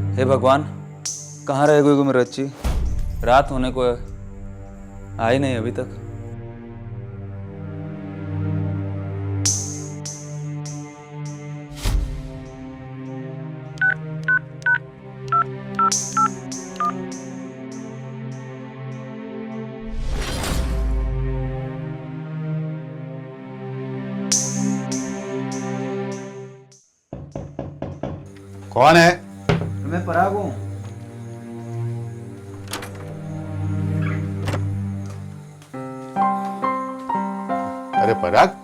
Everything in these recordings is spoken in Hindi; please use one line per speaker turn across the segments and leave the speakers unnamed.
हे भगवान, कहाँ रह गई मेरी अच्छी? रात होने को है, आई नहीं अभी तक।
कौन है?
मैं पराग हूँ।
अरे पराग,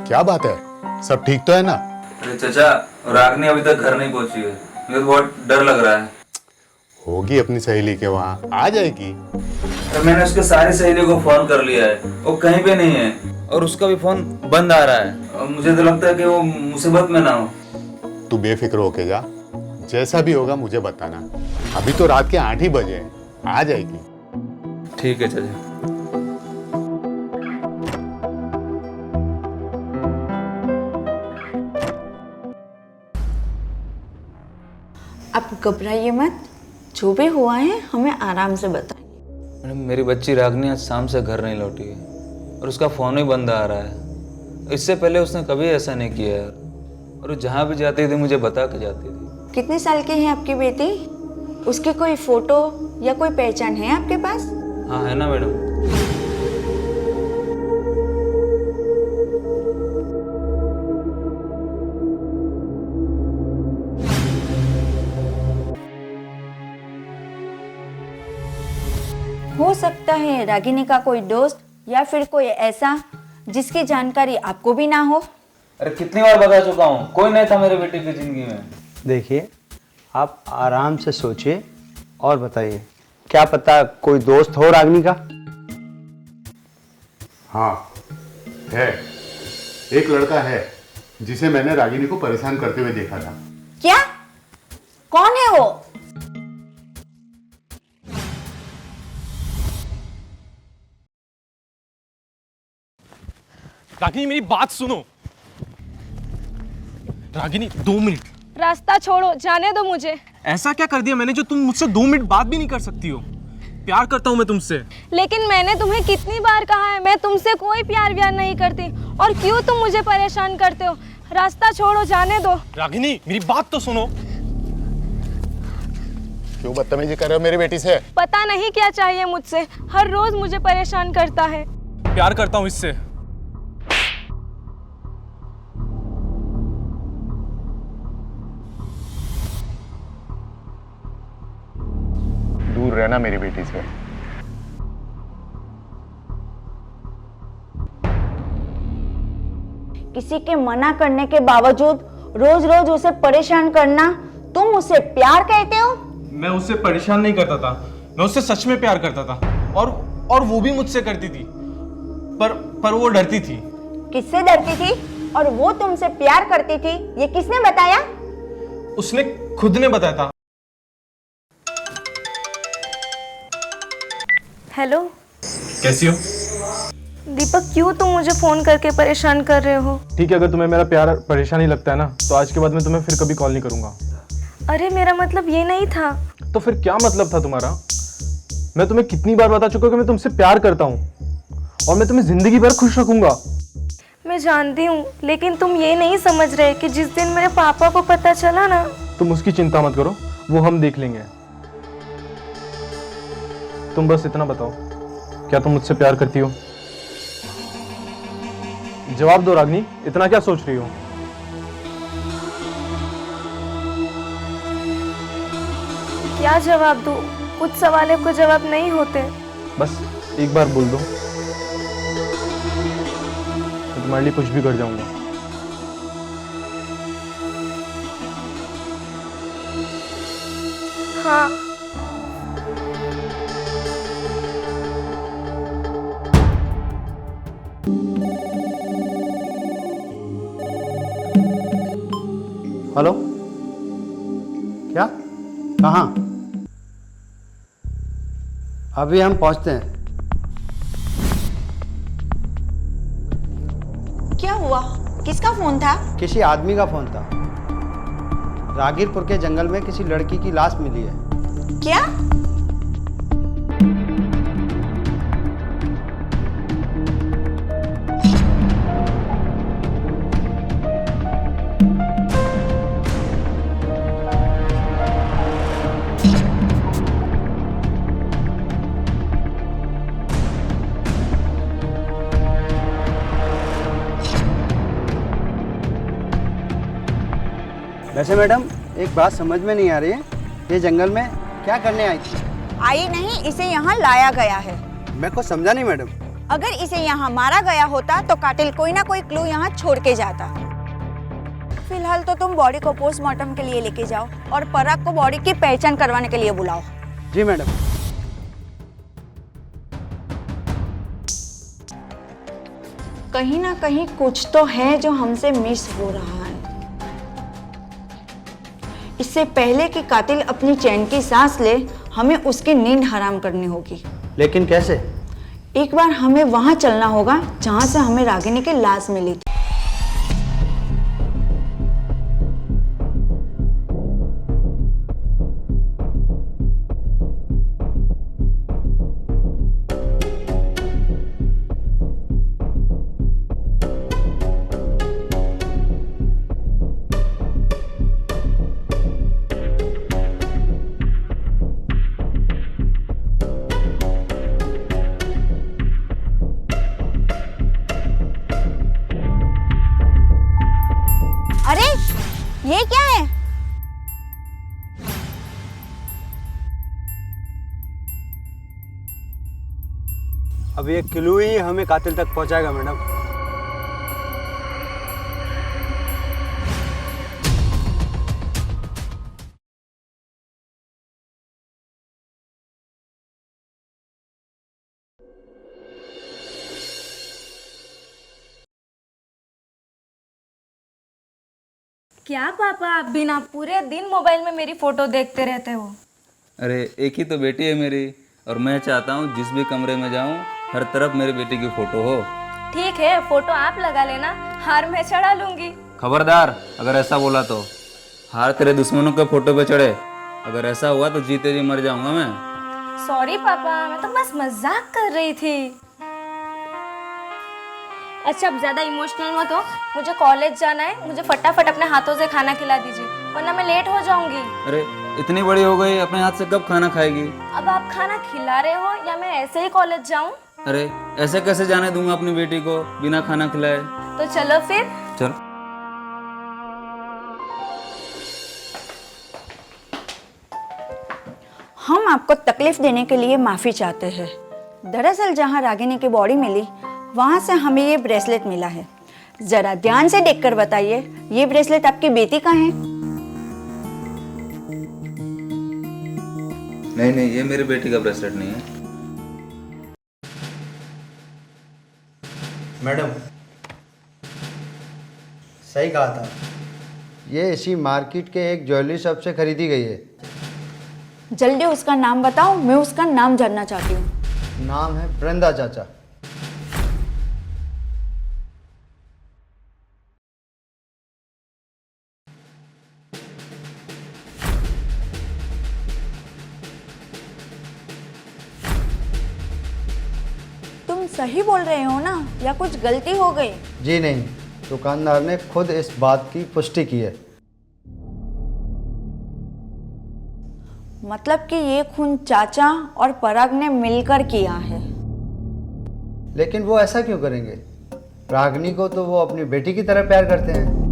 क्या बात है? सब ठीक तो है ना?
अरे चाचा, रागनी अभी तक घर नहीं पहुंची है। मुझे तो बहुत डर लग रहा है।
होगी अपनी सहेली के वहाँ, आ जाएगी।
तो मैंने उसके सारी सहेलियों को फोन कर लिया है, वो कहीं पे नहीं है और उसका भी फोन बंद आ रहा है। और मुझे तो लगता है कि वो मुसीबत में ना हो।
तू बेफिक्र होके जा, जैसा भी होगा मुझे बताना। अभी तो रात के 8 ही बजे हैं, आ जाएगी।
ठीक है चाचा।
आप घबराइए मत, जो भी हुआ है हमें आराम से बताइए।
मैडम, मेरी बच्ची रागनी आज शाम से घर नहीं लौटी है और उसका फोन ही बंद आ रहा है। इससे पहले उसने कभी ऐसा नहीं किया यार। और जहाँ भी जाती थी मुझे बता के जाती थी।
कितने साल की है आपकी बेटी? उसकी कोई फोटो या कोई पहचान है आपके पास?
हाँ है ना मैडम।
हो सकता है रागिनी का कोई दोस्त या फिर कोई ऐसा जिसकी जानकारी आपको भी ना हो।
अरे कितनी बार बता चुका हूँ, कोई नहीं था मेरे बेटे की जिंदगी में।
देखिए, आप आराम से सोचिए और बताइए, क्या पता कोई दोस्त हो रागिनी का?
हाँ है, एक लड़का है जिसे मैंने रागिनी को परेशान करते हुए देखा था।
क्या? कौन है वो?
रागिनी मेरी बात सुनो। रागिनी 2 मिनट।
रास्ता छोड़ो, जाने दो मुझे।
ऐसा क्या कर दिया मैंने जो तुम मुझसे 2 मिनट बात भी नहीं कर सकती हो? प्यार करता हूँ मैं तुमसे।
लेकिन मैंने तुम्हें कितनी बार कहा है, मैं तुमसे कोई प्यार व्यार नहीं करती। और क्यों तुम मुझे परेशान करते हो? रास्ता छोड़ो, जाने दो।
रागिनी मेरी बात तो सुनो।
क्यों बदतमीजी कर रहे हो मेरी बेटी से?
पता नहीं क्या चाहिए मुझसे, हर रोज मुझे परेशान करता है।
प्यार करता हूँ इससे।
दूर रहना मेरी बेटी से।
किसी के मना करने के बावजूद रोज रोज उसे परेशान करना, तुम उसे प्यार कहते हो?
मैं उससे परेशान नहीं करता था, मैं उससे सच में प्यार करता था। और वो भी मुझसे करती थी, पर वो डरती थी।
किससे डरती थी और वो तुमसे प्यार करती थी, ये किसने बताया?
उसने खुद ने बताया था।
हेलो,
कैसी हो?
दीपक, क्यों तुम मुझे फोन करके परेशान कर रहे हो?
ठीक है, अगर तुम्हें मेरा प्यार परेशानी लगता है ना, तो आज के बाद मैं तुम्हें फिर कभी कॉल नहीं करूंगा।
अरे मेरा मतलब ये नहीं था।
तो फिर क्या मतलब था तुम्हारा? मैं तुम्हें कितनी बार बता चुका हूं कि मैं तुमसे प्यार करता हूं और मैं तुम्हें जिंदगी भर खुश रखूंगा।
मैं जानती हूँ, लेकिन तुम ये नहीं समझ रहे कि जिस दिन मेरे पापा को पता चला ना।
तुम उसकी चिंता मत करो, वो हम देख लेंगे। तुम बस इतना बताओ, क्या तुम मुझसे प्यार करती हो? जवाब दो रागिनी, इतना क्या सोच रही हो?
क्या जवाब दूँ? कुछ सवालों के जवाब नहीं होते।
बस एक बार बोल दो। तुम्हारे लिए कुछ भी कर जाऊंगा।
हाँ।
हेलो, क्या, कहाँ? अभी हम पहुँचते हैं।
क्या हुआ? किसका फोन था?
किसी आदमी का फ़ोन था। रागीरपुर के जंगल में किसी लड़की की लाश मिली है।
क्या?
वैसे मैडम, एक बात समझ में नहीं आ रही है, ये जंगल में क्या करने आई थी?
आई नहीं, इसे यहाँ लाया गया है।
मैं कुछ समझा नहीं मैडम।
अगर इसे यहाँ मारा गया होता तो कातिल कोई ना कोई क्लू यहाँ छोड़ के जाता। फिलहाल तो तुम बॉडी को पोस्टमार्टम के लिए लेके जाओ और पराग को बॉडी की पहचान करवाने के लिए बुलाओ।
जी मैडम।
कहीं ना कहीं कुछ तो है जो हमसे मिस हो रहा है। इससे पहले कि कातिल अपनी चैन की सांस ले, हमें उसकी नींद हराम करनी होगी।
लेकिन कैसे?
एक बार हमें वहां चलना होगा जहां से हमें रागिनी की लाश मिली थी। अरे ये क्या है?
अब ये क्लू ही हमें कातिल तक पहुंचाएगा मैडम।
क्या पापा, आप बिना पूरे दिन मोबाइल में मेरी फोटो देखते रहते हो?
अरे एक ही तो बेटी है मेरी, और मैं चाहता हूँ जिस भी कमरे में जाऊँ हर तरफ मेरी बेटी की फोटो हो।
ठीक है, फोटो आप लगा लेना, हार मैं चढ़ा लूंगी।
खबरदार अगर ऐसा बोला तो। हार तेरे दुश्मनों के फोटो पे चढ़े, अगर ऐसा हुआ तो जीते जी मर जाऊंगा मैं।
सॉरी पापा, मैं तो बस मजाक कर रही थी। अच्छा, अब ज़्यादा इमोशनल मत हो, मुझे कॉलेज जाना है, मुझे फटाफट अपने हाथों से खाना खिला दीजिए वरना मैं लेट हो जाऊंगी।
अरे इतनी बड़ी हो गई, अपने हाथ से कब खाना खाएगी?
अब आप खाना खिला रहे हो या मैं ऐसे ही कॉलेज जाऊं?
अरे ऐसे कैसे जाने दूंगा अपनी बेटी को बिना खाना खिलाए?
तो चलो फिर।
चल।
हम आपको तकलीफ देने के लिए माफी चाहते हैं। दरअसल जहां रागिनी की बॉडी मिली वहां से हमें ये ब्रेसलेट मिला है। जरा ध्यान से देखकर बताइए, ये ब्रेसलेट आपकी बेटी का है?
नहीं नहीं, ये मेरी बेटी का ब्रेसलेट नहीं है।
मैडम सही कहा था, ये इसी मार्केट के एक ज्वेलरी शॉप से खरीदी गई है।
जल्दी उसका नाम बताओ, मैं उसका नाम जानना चाहती हूँ।
नाम है वृंदा चाचा।
तुम सही बोल रहे हो ना, या कुछ गलती हो गई?
जी नहीं, दुकानदार ने खुद इस बात की पुष्टि की है।
मतलब कि ये खून चाचा और पराग ने मिलकर किया है।
लेकिन वो ऐसा क्यों करेंगे? रागिनी को तो वो अपनी बेटी की तरह प्यार करते हैं।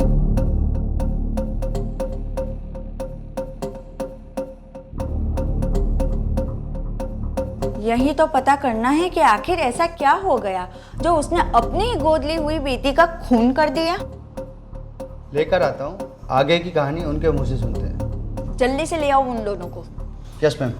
यही तो पता करना है कि आखिर ऐसा क्या हो गया जो उसने अपनी ही गोद ली हुई बेटी का खून कर दिया।
लेकर आता हूँ, आगे की कहानी उनके मुंह से सुनते हैं।
जल्दी से ले आओ उन दोनों को।
Yes ma'am.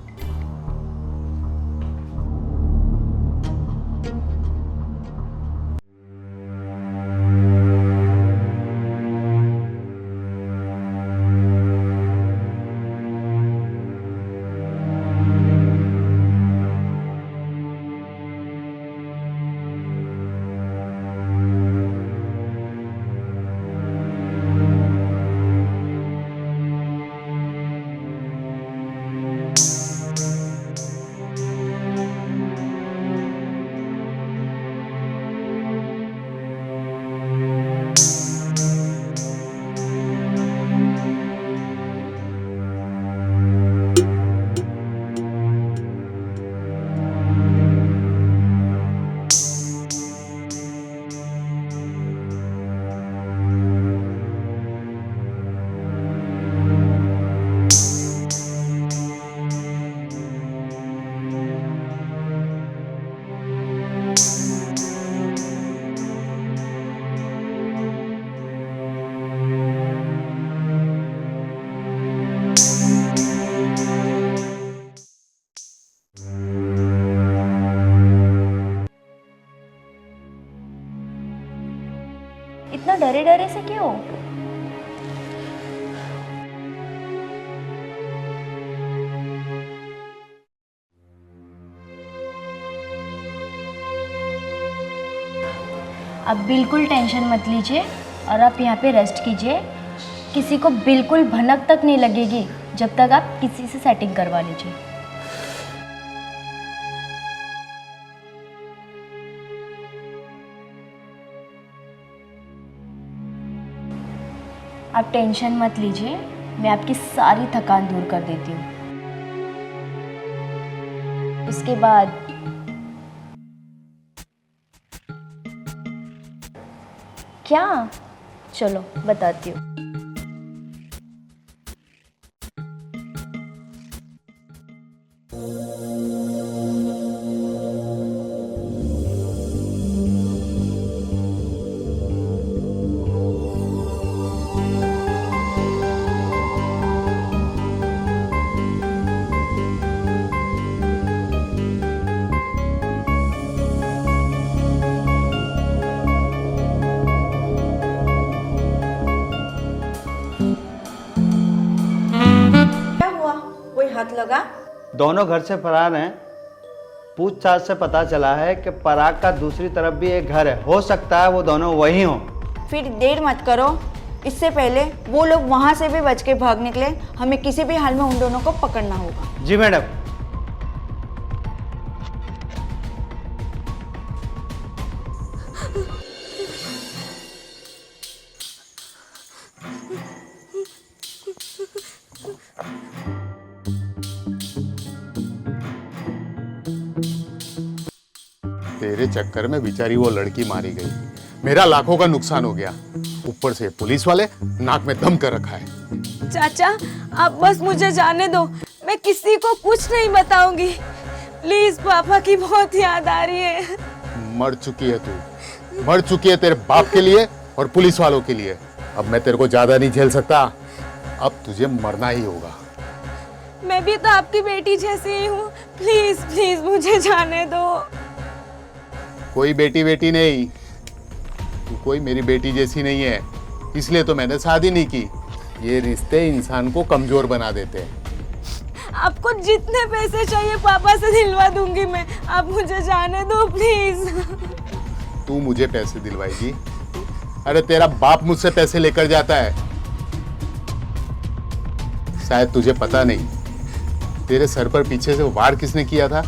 इतना डरे डरे से क्यों? आप बिल्कुल टेंशन मत लीजिए और आप यहाँ पे रेस्ट कीजिए। किसी को बिल्कुल भनक तक नहीं लगेगी जब तक आप किसी से सेटिंग करवा लीजिए। आप टेंशन मत लीजिए, मैं आपकी सारी थकान दूर कर देती हूँ। उसके बाद क्या, चलो बताती हूँ।
क्या हुआ, कोई हाथ लगा?
दोनों घर से फरार हैं। पूछताछ से पता चला है कि पराग का दूसरी तरफ भी एक घर है। हो सकता है वो दोनों वही हों।
फिर देर मत करो, इससे पहले वो लोग वहां से भी बच के भाग निकले, हमें किसी भी हाल में उन दोनों को पकड़ना होगा।
जी मैडम।
तेरे चक्कर में बेचारी वो लड़की मारी गई, मेरा लाखों का नुकसान हो गया, ऊपर से पुलिस वाले नाक में दम कर रखा है।
चाचा, आप बस मुझे जाने दो, मैं किसी को कुछ नहीं बताऊंगी। प्लीज, पापा की बहुत याद आ रही है।
मर चुकी है तू, मर चुकी है तेरे बाप के लिए और पुलिस वालों के लिए। अब मैं तेरे को ज्यादा नहीं झेल सकता, अब तुझे मरना ही होगा।
मैं भी तो आपकी बेटी जैसी ही हूँ। प्लीज प्लीज मुझे जाने दो।
कोई बेटी बेटी नहीं, तू कोई मेरी बेटी जैसी नहीं है, इसलिए तो मैंने शादी नहीं की। ये रिश्ते इंसान को कमजोर बना देते हैं।
आपको जितने पैसे चाहिए पापा से दिलवा दूंगी मैं, आप मुझे जाने दो प्लीज।
तू मुझे पैसे दिलवाएगी? अरे तेरा बाप मुझसे पैसे लेकर जाता है। शायद तुझे पता नहीं, तेरे सर पर पीछे से वार किसने किया था?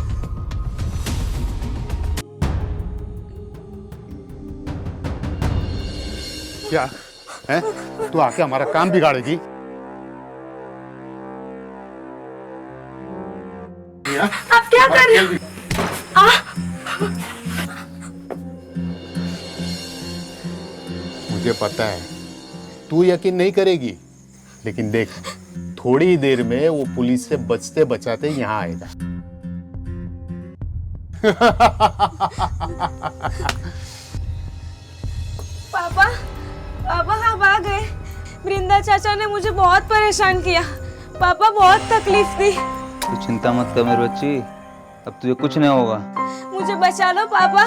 क्या है? तू आके हमारा काम बिगाड़ेगी?
आप क्या कर रहे हो?
मुझे पता है तू यकीन नहीं करेगी, लेकिन देख, थोड़ी ही देर में वो पुलिस से बचते बचाते यहाँ आएगा।
पापा पापा आप आ गए। वृंदा चाचा ने मुझे बहुत परेशान किया। पापा बहुत तकलीफ दी।
तू चिंता मत कर मेरी बच्ची, अब तुझे कुछ नहीं होगा।
मुझे बचा लो पापा।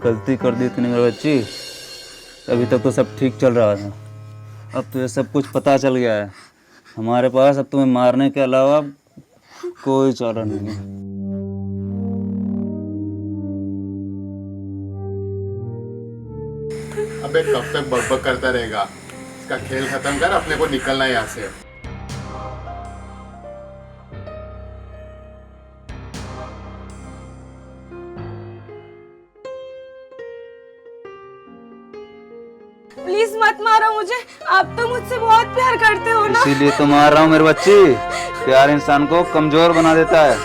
गलती कर दी तूने मेरी बच्ची। अभी तक तो सब ठीक चल रहा था, अब तुझे सब कुछ पता चल गया है। हमारे पास अब तुम्हें मारने के अलावा कोई चारा नहीं है।
अबे कब तक बकबक करता रहेगा? इसका खेल खत्म कर, अपने को निकलना है यहाँ से।
प्लीज मत मारो मुझे, आप तो मुझसे बहुत प्यार करते हो ना।
इसीलिए तो मार रहा हूँ मेरी बच्ची। प्यार इंसान को कमजोर बना देता है।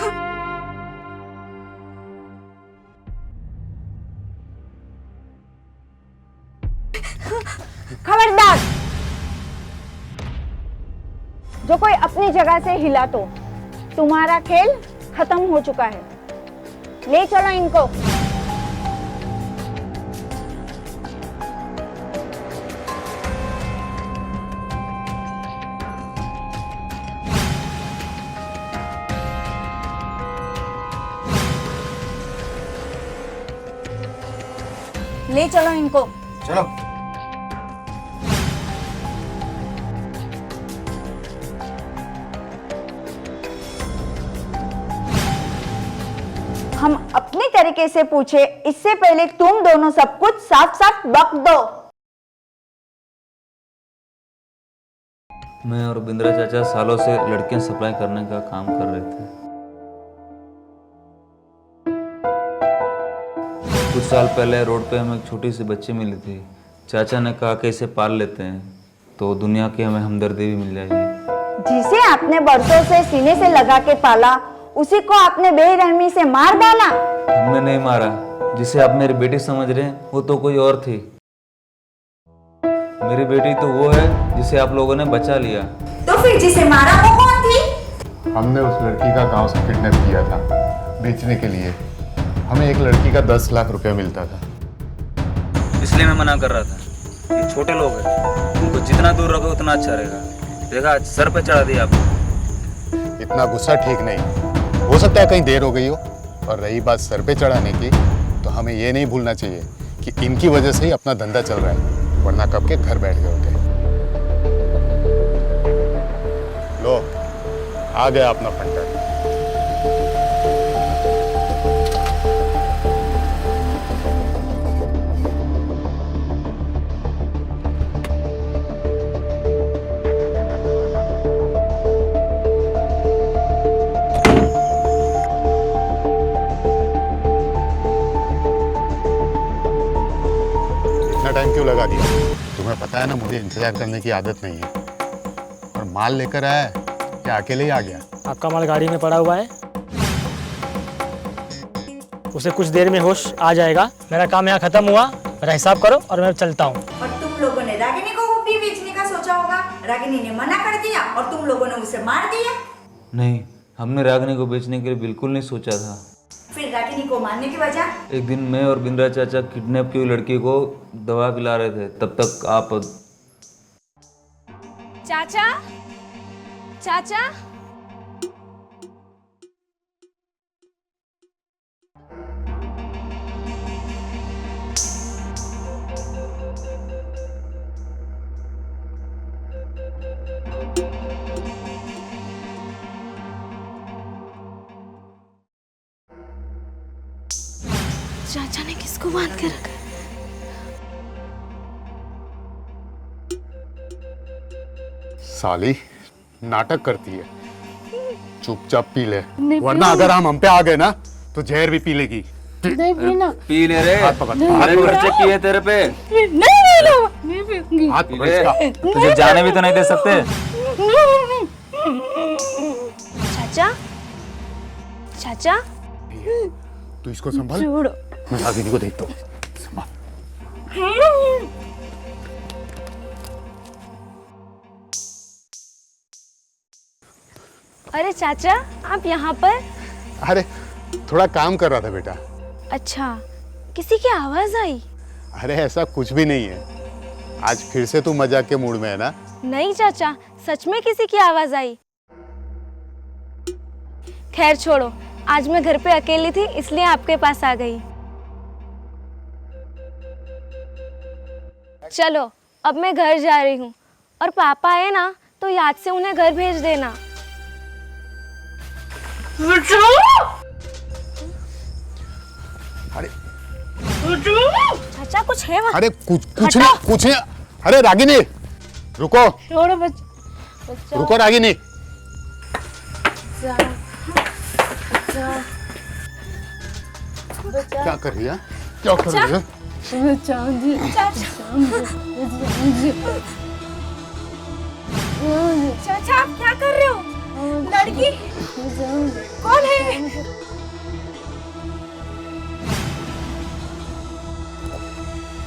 खबरदार, जो कोई अपनी जगह से हिला तो तुम्हारा खेल खत्म हो चुका है। ले चलो इनको। ले चलो इनको।
चलो।
हम अपने तरीके से पूछे, इससे पहले तुम दोनों सब कुछ साफ साफ बक दो।
मैं और बिंद्रा चाचा सालों से लड़कियां सप्लाई करने का काम कर रहे थे। कुछ साल पहले रोड पे हमें एक छोटी सी बच्ची मिली थी। चाचा ने कहा कि इसे पाल लेते हैं तो दुनिया की हमें हमदर्दी भी मिल जाएगी।
जिसे आपने बरसों से सीने से लगा के पाला, उसी को आपने बेरहमी से मार डाला।
हमने नहीं मारा, जिसे आप मेरी बेटी समझ रहे हैं वो तो कोई और थी। मेरी बेटी तो वो है जिसे आप लोगों ने बचा लिया।
तो फिर जिसे मारा वो कौन थी?
हमने उस लड़की का गांव से किडनैप किया था बेचने के लिए। हमें एक लड़की का 10 लाख रुपया मिलता था।
इसलिए मैं मना कर रहा था। ये छोटे लोग हैं, उनको जितना दूर रखो उतना अच्छा रहेगा। देखा, सर पे चढ़ा दिया आपने।
इतना गुस्सा ठीक नहीं, हो सकता है कहीं देर हो गई हो। और रही बात सर पे चढ़ाने की, तो हमें ये नहीं भूलना चाहिए कि इनकी वजह से ही अपना धंधा चल रहा है, वरना कब के घर बैठ गए होते। लो, आ गया अपना फंडा। टाइम क्यों लगा दिया? तुम्हें पता है ना, मुझे इंतजार करने की आदत नहीं है। और माल लेकर आया या अकेले ही आ गया?
आपका माल गाड़ी में पड़ा हुआ है, उसे कुछ देर में होश आ जाएगा। मेरा काम यहाँ खत्म हुआ, मेरा हिसाब करो और मैं चलता हूँ।
और तुम लोगों ने रागिनी को भी बेचने का सोचा होगा। रागिनी ने मना कर दिया और तुम लोगों ने उसे मार दिया।
नहीं, हमने रागिनी को बेचने के लिए बिल्कुल नहीं सोचा था।
फिर रागिनी को मारने की वजह?
एक दिन मैं और बिंद्रा चाचा किडनैप की हुई लड़की को दवा पिला रहे थे, तब तक आप।
चाचा चाचा चाचा ने किसको बांध के रखा?
साली नाटक करती है। चुपचाप पी ले, वरना अगर हम पे आ गए ना तो जहर भी पी लेगी।
नहीं पीना।
पी ले रे।
हाथ पकड़,
अरे खर्चे किए तेरे पे।
नहीं पीऊंगी।
हाथ पकड़ इसका।
तुझे जाने भी तो नहीं दे सकते।
चाचा चाचा
तू इसको संभाल, मैं रागिनी को देखता हूँ। संभाल।
अरे चाचा, आप यहाँ पर?
अरे थोड़ा काम कर रहा था बेटा।
अच्छा, किसी की आवाज आई?
अरे ऐसा कुछ भी नहीं है, आज फिर से तू मजाक के मूड में है ना?
नहीं चाचा, सच में किसी की आवाज आई। खैर छोड़ो, आज मैं घर पे अकेली थी इसलिए आपके पास आ गई। चलो अब मैं घर जा रही हूँ, और पापा आए ना तो याद से उन्हें घर भेज देना।
अरे
चाचा कुछ है वहाँ?
अरे कुछ नहीं। अरे रागिनी रुको,
छोड़ो बच्चा।
रुको रागिनी। क्या कर रही है? क्या कर रही है?
चाचा आप क्या कर रहे हो? लड़की कौन है?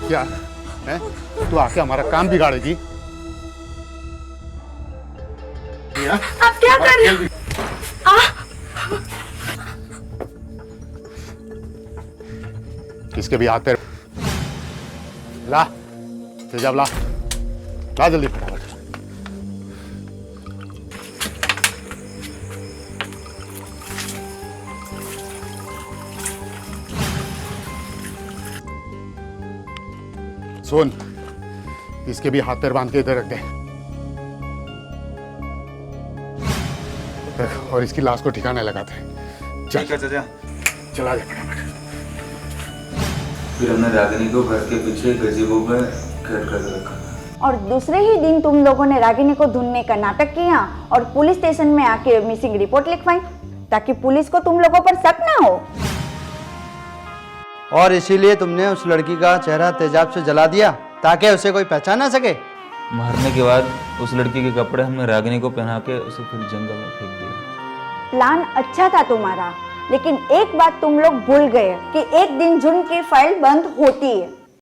क्या है? तू आके हमारा काम बिगाड़ेगी?
आप क्या कर रहे हो?
किसके भी हाथ पैर ला, तेजाब ला, ला जल्दी फटाफट। सुन, इसके भी हाथ पैर बांध के इधर रख दे, और इसकी लाश को ठिकाने लगाते हैं। चल
चाचा।
चला जा फटाफट।
फिर हमने रागिनी को घर के पीछे गजीबो में कैद करके रखा।
और दूसरे ही दिन तुम लोगों ने रागिनी को ढूंढने का नाटक किया और पुलिस स्टेशन में आके मिसिंग रिपोर्ट लिखवाई, ताकि पुलिस को तुम लोगों पर शक ना हो।
और इसीलिए तुमने उस लड़की का चेहरा तेजाब से जला दिया ताकि उसे कोई पहचान ना सके।
मारने के बाद उस लड़की के कपड़े हमने रागिनी को पहना के उसे फिर जंगल में फेंक दिया।
प्लान अच्छा था तुम्हारा, लेकिन एक बात तुम लोग भूल गए कि एक दिन जुर्म की फाइल बंद होती है।